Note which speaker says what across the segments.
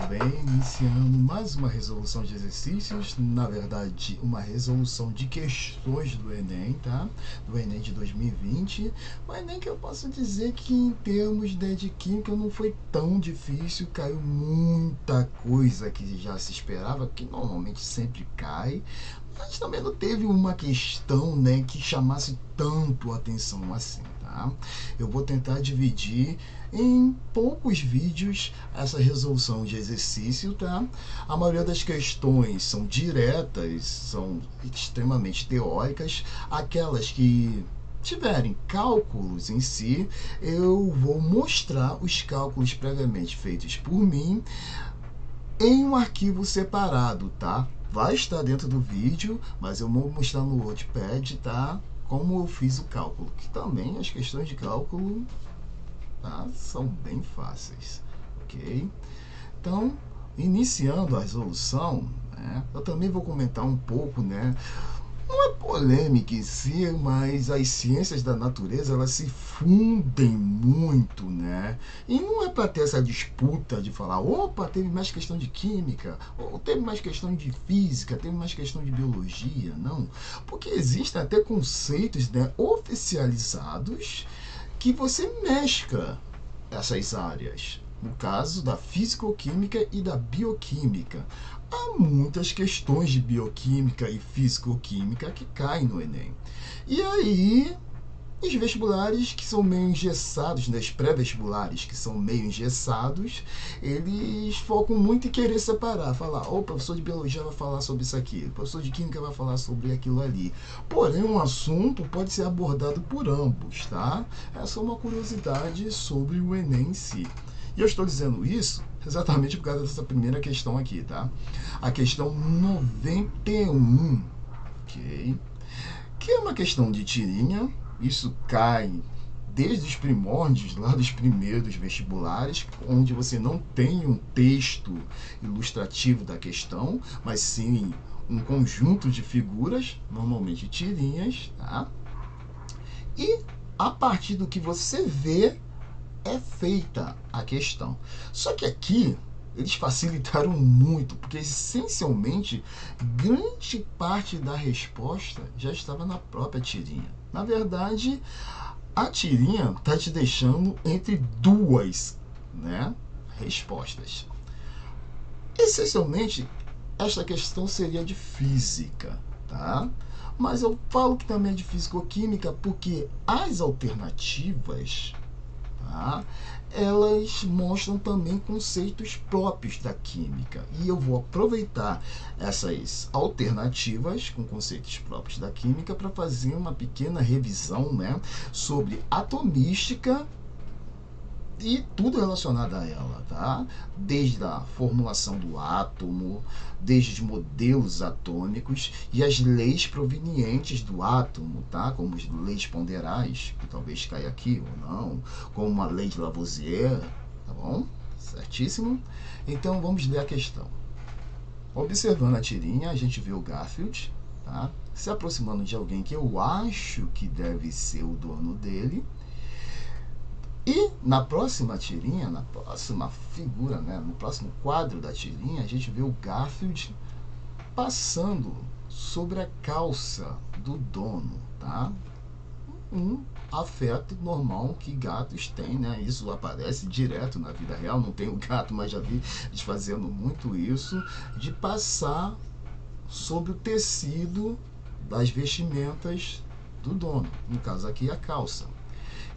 Speaker 1: bem? Iniciando mais uma resolução de exercícios, na verdade uma resolução de questões do Enem, tá? Do Enem de 2020, o Enem que eu posso dizer que em termos de química não foi tão difícil, caiu muita coisa que já se esperava, que normalmente sempre cai, mas também não teve uma questão, né, que chamasse tanto a atenção assim, tá? Eu vou tentar dividir em poucos vídeos essa resolução de exercício, tá? A maioria das questões são diretas, são extremamente teóricas, aquelas que tiverem cálculos em si, eu vou mostrar os cálculos previamente feitos por mim em um arquivo separado, tá? Vai estar dentro do vídeo, mas eu vou mostrar no Notepad, tá? Como eu fiz o cálculo, que também as questões de cálculo, tá, são bem fáceis, ok? Então, iniciando a resolução, né, eu também vou comentar um pouco, né? Não é polêmica em si, mas as ciências da natureza elas se fundem muito, né? E não é para ter essa disputa de falar, opa, teve mais questão de química, ou teve mais questão de física, teve mais questão de biologia, não. Porque existem até conceitos, né, oficializados que você mescla essas áreas. No caso da fisicoquímica e da bioquímica. Há muitas questões de bioquímica e fisicoquímica que caem no Enem. E aí, os vestibulares que são meio engessados, né, os pré-vestibulares que são meio engessados, eles focam muito em querer separar, falar, o professor de biologia vai falar sobre isso aqui, o professor de química vai falar sobre aquilo ali. Porém, um assunto pode ser abordado por ambos, tá? Essa é uma curiosidade sobre o Enem em si. E eu estou dizendo isso exatamente por causa dessa primeira questão aqui, tá? A questão 91, ok? Que é uma questão de tirinha, isso cai desde os primórdios, lá dos primeiros vestibulares, onde você não tem um texto ilustrativo da questão, mas sim um conjunto de figuras, normalmente tirinhas, tá? E a partir do que você vê, é feita a questão. Só que aqui eles facilitaram muito, porque essencialmente grande parte da resposta já estava na própria tirinha. Na verdade, a tirinha está te deixando entre duas, né, respostas. Essencialmente, esta questão seria de física, tá? Mas eu falo que também é de fisicoquímica porque as alternativas, tá, elas mostram também conceitos próprios da química. E eu vou aproveitar essas alternativas com conceitos próprios da química para fazer uma pequena revisão, né, sobre atomística e tudo relacionado a ela, tá? Desde a formulação do átomo, desde os modelos atômicos e as leis provenientes do átomo, tá? Como as leis ponderais, que talvez caia aqui ou não, como a lei de Lavoisier, tá bom? Certíssimo? Então vamos ler a questão. Observando a tirinha, a gente vê o Garfield, tá, se aproximando de alguém que eu acho que deve ser o dono dele. E na próxima tirinha, na próxima figura, né, no próximo quadro da tirinha, a gente vê o Garfield passando sobre a calça do dono, tá? Um afeto normal que gatos têm, né? Isso aparece direto na vida real, não tenho gato, mas já vi eles fazendo muito isso, de passar sobre o tecido das vestimentas do dono, no caso aqui a calça.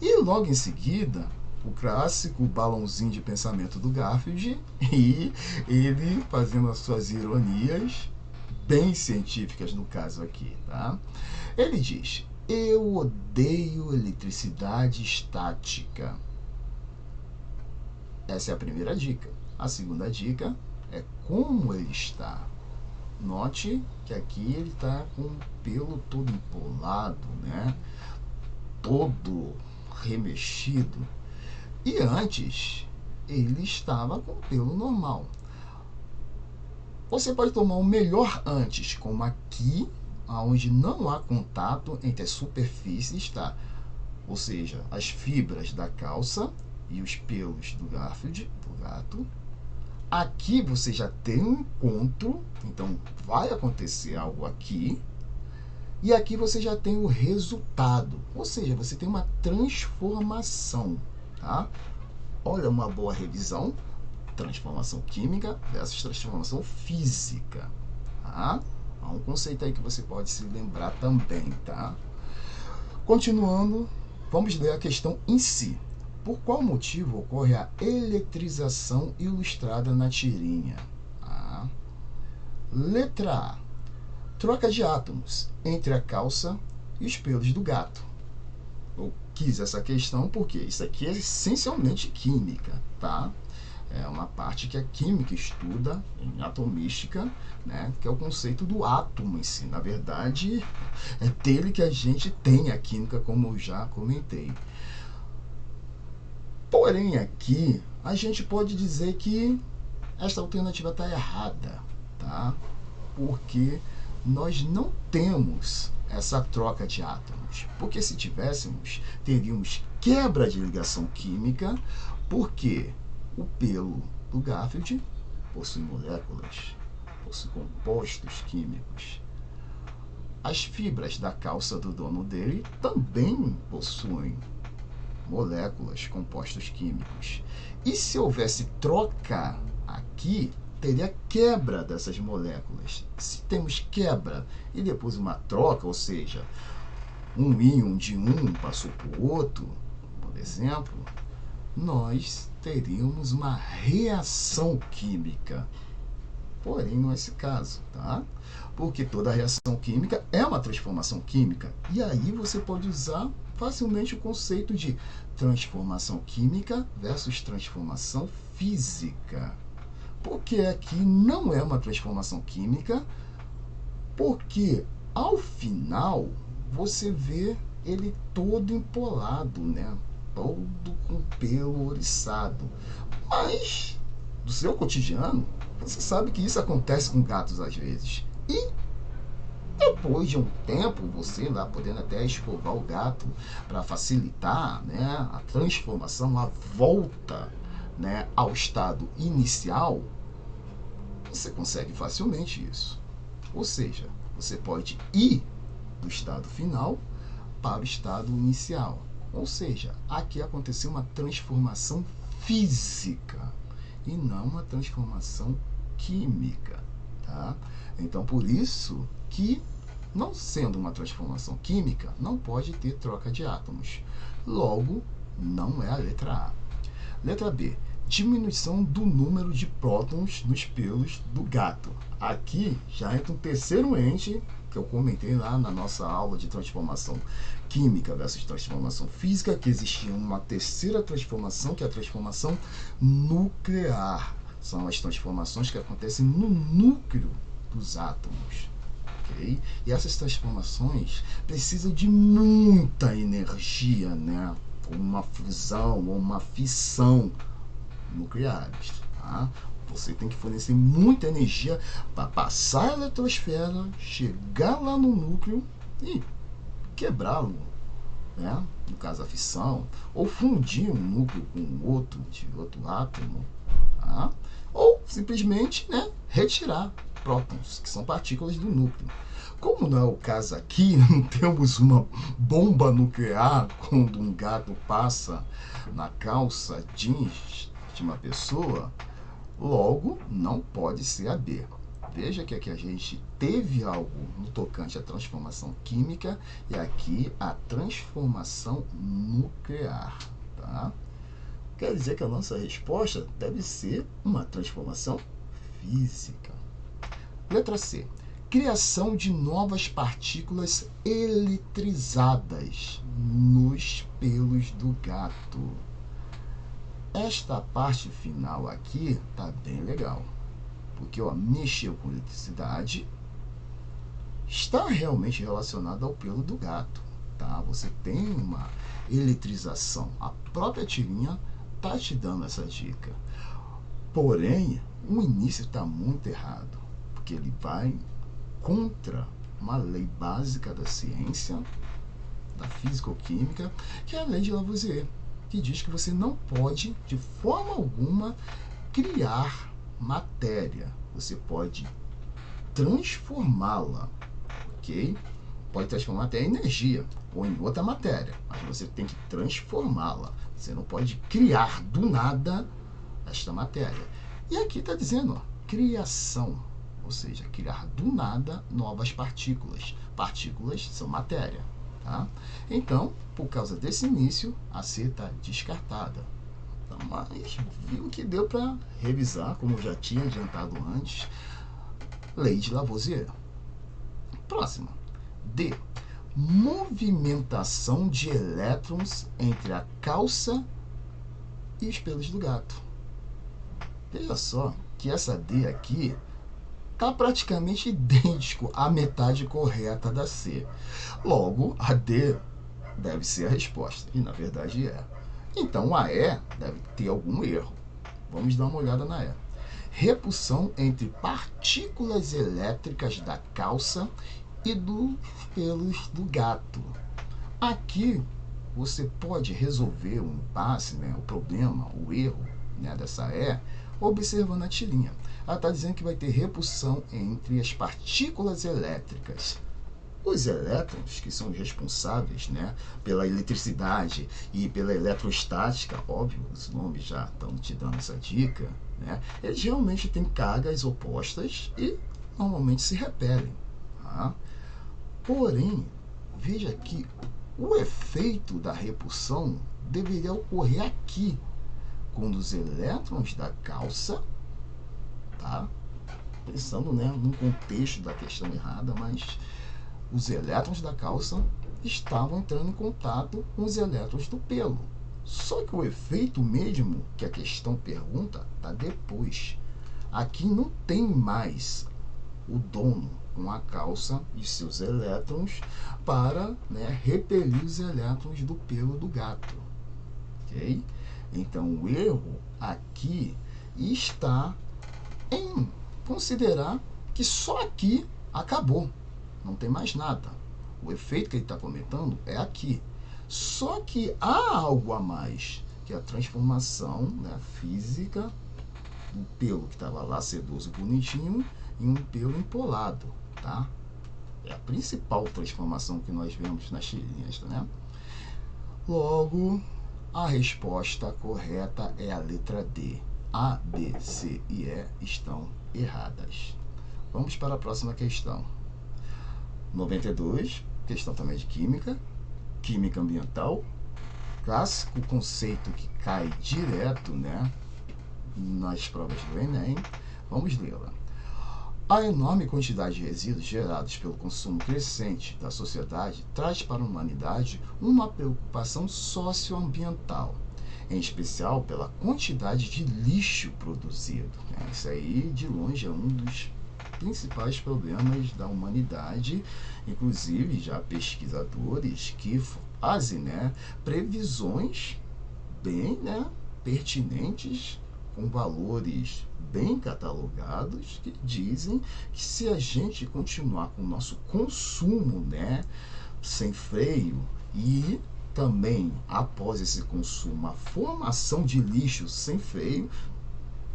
Speaker 1: E logo em seguida, o clássico balãozinho de pensamento do Garfield e ele fazendo as suas ironias, bem científicas no caso aqui, tá? Ele diz, eu odeio eletricidade estática. Essa é a primeira dica. A segunda dica é como ele está. Note que aqui ele está com o pelo todo empolado, né? Todo remexido. E antes ele estava com pelo normal. Você pode tomar o melhor antes, como aqui, onde não há contato entre as superfícies, tá? Ou seja, as fibras da calça e os pelos do Garfield, do gato, aqui você já tem um encontro, então vai acontecer algo aqui, e aqui você já tem o resultado, ou seja, você tem uma transformação, tá? Olha, uma boa revisão: transformação química versus transformação física, tá? Há um conceito aí que você pode se lembrar também, tá? Continuando, vamos ler a questão em si. Por qual motivo ocorre a eletrização ilustrada na tirinha? Letra A: troca de átomos entre a calça e os pelos do gato. Eu quis essa questão porque isso aqui é essencialmente química, tá? É uma parte que a química estuda em atomística, né, que é o conceito do átomo em si. Na verdade, é dele que a gente tem a química, como eu já comentei. Porém, aqui a gente pode dizer que esta alternativa está errada, tá? Porque nós não temos essa troca de átomos. Porque se tivéssemos, teríamos quebra de ligação química, porque o pelo do Garfield possui moléculas, possui compostos químicos. As fibras da calça do dono dele também possuem moléculas, compostos químicos. E se houvesse troca aqui, teria quebra dessas moléculas. Se temos quebra e depois uma troca, ou seja, um íon de um passou para o outro, por exemplo, nós teríamos uma reação química. Porém, não é esse caso, tá? Porque toda reação química é uma transformação química. E aí você pode usar facilmente o conceito de transformação química versus transformação física. Porque aqui não é uma transformação química, porque ao final você vê ele todo empolado, né? Todo com pelo ouriçado. Mas, do seu cotidiano, você sabe que isso acontece com gatos às vezes. E depois de um tempo, você lá podendo até escovar o gato para facilitar, né, a transformação, a volta, né, ao estado inicial, você consegue facilmente isso. Ou seja, você pode ir do estado final para o estado inicial. Ou seja, aqui aconteceu uma transformação física e não uma transformação química, tá? Então, por isso que, não sendo uma transformação química, não pode ter troca de átomos. Logo, não é a letra A. Letra B: diminuição do número de prótons nos pelos do gato. Aqui já entra um terceiro ente que eu comentei lá na nossa aula de transformação química versus transformação física, que existia uma terceira transformação, que é a transformação nuclear. São as transformações que acontecem no núcleo dos átomos. Okay? E essas transformações precisam de muita energia, né? Uma fusão ou uma fissão nucleares. Tá? Você tem que fornecer muita energia para passar a eletrosfera, chegar lá no núcleo e quebrá-lo, né? No caso a fissão, ou fundir um núcleo com outro de outro átomo, tá? Ou simplesmente, né, retirar prótons, que são partículas do núcleo. Como não é o caso aqui, não temos uma bomba nuclear quando um gato passa na calça jeans de uma pessoa, logo não pode ser a B. Veja que aqui a gente teve algo no tocante à transformação química e aqui a transformação nuclear, tá? Quer dizer que a nossa resposta deve ser uma transformação física. Letra C: criação de novas partículas eletrizadas nos pelos do gato. Esta parte final aqui tá bem legal, porque mexeu com eletricidade, está realmente relacionado ao pelo do gato, tá? Você tem uma eletrização, a própria tirinha tá te dando essa dica. Porém, o início está muito errado, porque ele vai contra uma lei básica da ciência, da físico-química, que é a lei de Lavoisier, que diz que você não pode, de forma alguma, criar matéria. Você pode transformá-la, ok? Pode transformar até em energia ou em outra matéria, mas você tem que transformá-la. Você não pode criar do nada esta matéria. E aqui está dizendo, ó, criação, ou seja, criar do nada novas partículas. Partículas são matéria. Tá? Então, por causa desse início, a C está descartada. Então, mas viu que deu para revisar, como eu já tinha adiantado antes, lei de Lavoisier. Próxima. D. Movimentação de elétrons entre a calça e os pelos do gato. Veja só que essa D aqui está praticamente idêntico à metade correta da C. Logo, a D deve ser a resposta, e na verdade é. Então, a E deve ter algum erro. Vamos dar uma olhada na E. Repulsão entre partículas elétricas da calça e dos pelos do gato. Aqui, você pode resolver o impasse, né, o problema, o erro, né, dessa E, observando a tirinha. Ela está dizendo que vai ter repulsão entre as partículas elétricas. Os elétrons, que são os responsáveis, né, pela eletricidade e pela eletrostática, óbvio, os nomes já estão te dando essa dica, né, eles realmente têm cargas opostas e normalmente se repelem. Tá? Porém, veja que o efeito da repulsão deveria ocorrer aqui, quando os elétrons da calça, tá? Pensando, né, no contexto da questão errada, mas os elétrons da calça estavam entrando em contato com os elétrons do pelo. Só que o efeito mesmo que a questão pergunta está depois. Aqui não tem mais o dono com a calça e seus elétrons para, né, repelir os elétrons do pelo do gato. Ok? Então, o erro aqui está em considerar que só aqui acabou. Não tem mais nada. O efeito que ele está comentando é aqui. Só que há algo a mais, que é a transformação, né, física do pelo que estava lá sedoso, bonitinho, em um pelo empolado. Tá? É a principal transformação que nós vemos nas tirinhas. Né? Logo, a resposta correta é a letra D. A, B, C e E estão erradas. Vamos para a próxima questão. 92, questão também de química, química ambiental, clássico conceito que cai direto, né, nas provas do Enem. Vamos lê-la. A enorme quantidade de resíduos gerados pelo consumo crescente da sociedade traz para a humanidade uma preocupação socioambiental, em especial pela quantidade de lixo produzido. Isso aí, de longe, é um dos principais problemas da humanidade. Inclusive, já pesquisadores que fazem, né, previsões bem, né, pertinentes, com valores bem catalogados, que dizem que se a gente continuar com o nosso consumo, né, sem freio, e também após esse consumo a formação de lixo sem freio,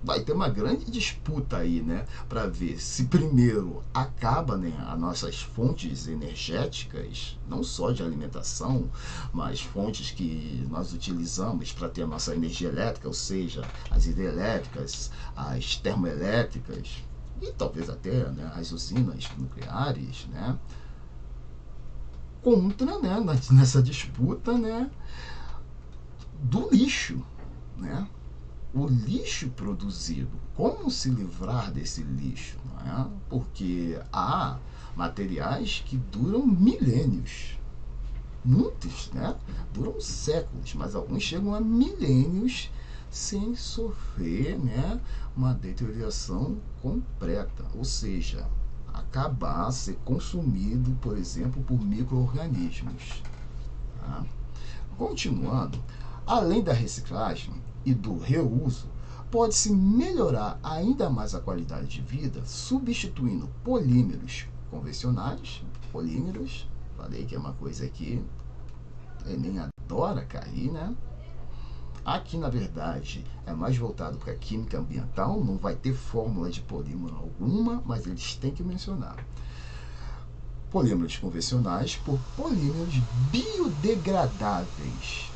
Speaker 1: vai ter uma grande disputa aí, né, para ver se primeiro acaba, né, as nossas fontes energéticas, não só de alimentação, mas fontes que nós utilizamos para ter a nossa energia elétrica, ou seja, as hidrelétricas, as termoelétricas e talvez até, né, as usinas nucleares, né, contra, né, nessa disputa, né, do lixo, né? O lixo produzido, como se livrar desse lixo? Não é? Porque há materiais que duram milênios, muitos, né? Duram séculos, mas alguns chegam a milênios sem sofrer, né, uma deterioração completa, ou seja, acabar, ser consumido, por exemplo, por micro-organismos. Tá? Continuando, além da reciclagem e do reuso, pode-se melhorar ainda mais a qualidade de vida substituindo polímeros convencionais, polímeros, falei que é uma coisa que o Enem adora cair, né? Aqui, na verdade, é mais voltado para a química ambiental, não vai ter fórmula de polímero alguma, mas eles têm que mencionar. Polímeros convencionais por polímeros biodegradáveis.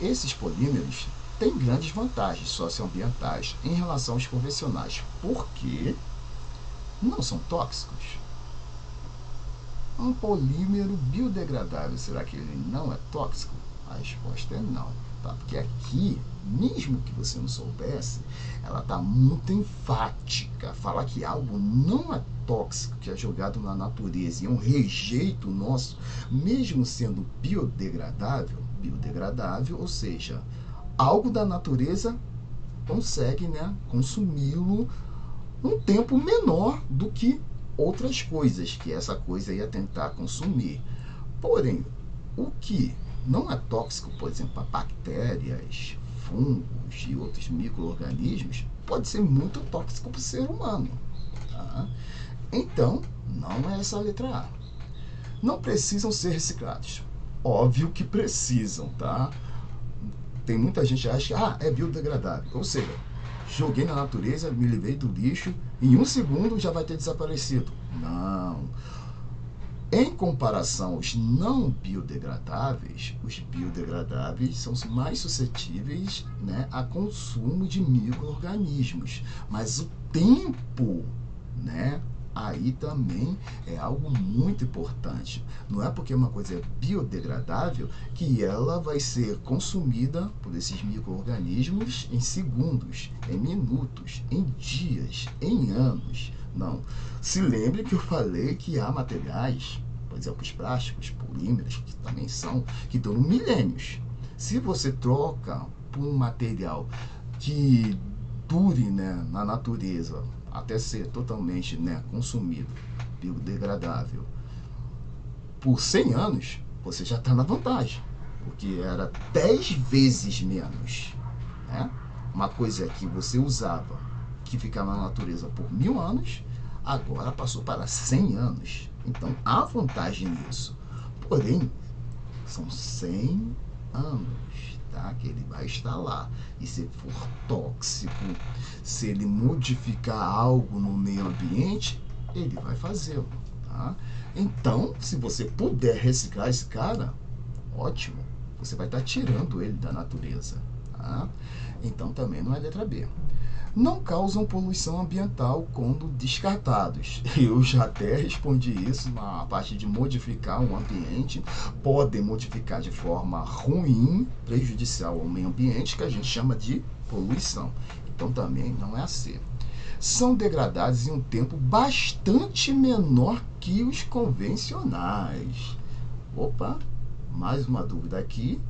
Speaker 1: Esses polímeros têm grandes vantagens socioambientais em relação aos convencionais, porque não são tóxicos. Um polímero biodegradável, será que ele não é tóxico? A resposta é não, tá? Porque aqui, mesmo que você não soubesse, ela está muito enfática. Falar que algo não é tóxico, que é jogado na natureza e é um rejeito nosso, mesmo sendo biodegradável, ou seja, algo da natureza consegue, né, consumi-lo um tempo menor do que outras coisas que essa coisa ia tentar consumir. Porém, o que não é tóxico, por exemplo, a bactérias, fungos e outros micro-organismos, pode ser muito tóxico para o ser humano. Tá? Então, não é essa a letra A. Não precisam ser reciclados. Óbvio que precisam, tá? Tem muita gente que acha que é biodegradável. Ou seja, joguei na natureza, me livrei do lixo, em 1 segundo já vai ter desaparecido. Não. Em comparação aos não biodegradáveis, os biodegradáveis são mais suscetíveis, né, a consumo de micro-organismos. Mas o tempo, né, aí também é algo muito importante. Não é porque uma coisa é biodegradável que ela vai ser consumida por esses micro-organismos em segundos, em minutos, em dias, em anos. Não. Se lembre que eu falei que há materiais, por exemplo, os plásticos, polímeros, que também são, que duram milênios. Se você troca por um material que dure, né, na natureza, até ser totalmente, né, consumido, biodegradável, por 100 anos, você já está na vantagem, porque era 10 vezes menos. Né? Uma coisa que você usava, que ficava na natureza por 1000 anos, agora passou para 100 anos. Então, há vantagem nisso. Porém, são 100 anos, tá? Que ele vai estar lá. E se for tóxico, se ele modificar algo no meio ambiente, ele vai fazê-lo, tá? Então, se você puder reciclar esse cara, ótimo. Você vai estar tirando ele da natureza, tá? Então, também não é letra B. Não causam poluição ambiental quando descartados. Eu já até respondi isso na parte de modificar o ambiente. Podem modificar de forma ruim, prejudicial ao meio ambiente, que a gente chama de poluição. Então também não é a C. São degradados em um tempo bastante menor que os convencionais. Opa, mais uma dúvida aqui.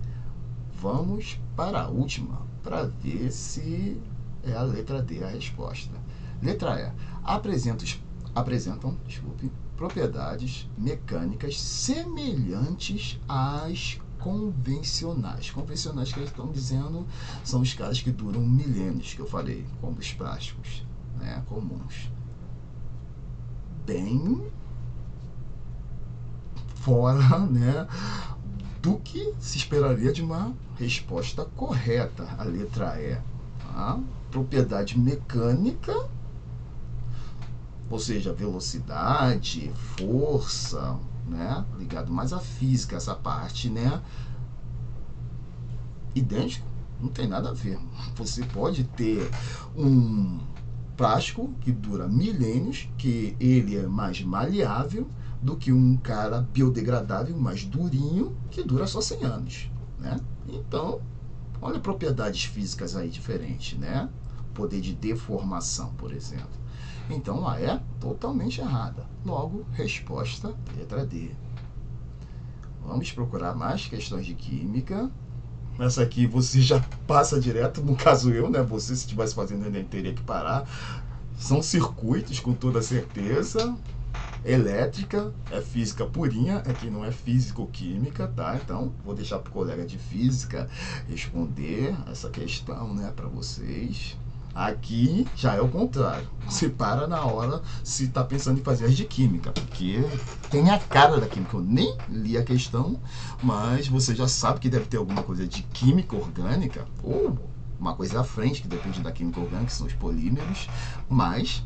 Speaker 1: Vamos para a última, para ver se é a letra D a resposta. Letra E. Apresentam propriedades mecânicas semelhantes às convencionais. Convencionais que eles estão dizendo são os caras que duram milênios, que eu falei, como os plásticos, né, comuns. Bem fora, né, do que se esperaria de uma resposta correta, a letra E. Tá? Propriedade mecânica, ou seja, velocidade, força, né? Ligado mais à física, essa parte, né? Idêntico, não tem nada a ver. Você pode ter um plástico que dura milênios, que ele é mais maleável do que um cara biodegradável, mais durinho, que dura só 100 anos, né? Então, olha propriedades físicas aí diferentes, né? Poder de deformação, por exemplo. Então, a é totalmente errada. Logo, resposta, letra D. Vamos procurar mais questões de química. Essa aqui você já passa direto, no caso eu, né? Você, se estivesse fazendo Enem, teria que parar. São circuitos, com toda certeza. Elétrica é física purinha, aqui não é físico-química, tá? Então, vou deixar para o colega de física responder essa questão, né, para vocês. Aqui já é o contrário. Você para na hora se está pensando em fazer as de química, porque tem a cara da química. Eu nem li a questão, mas você já sabe que deve ter alguma coisa de química orgânica, ou uma coisa à frente, que depende da química orgânica, que são os polímeros, mas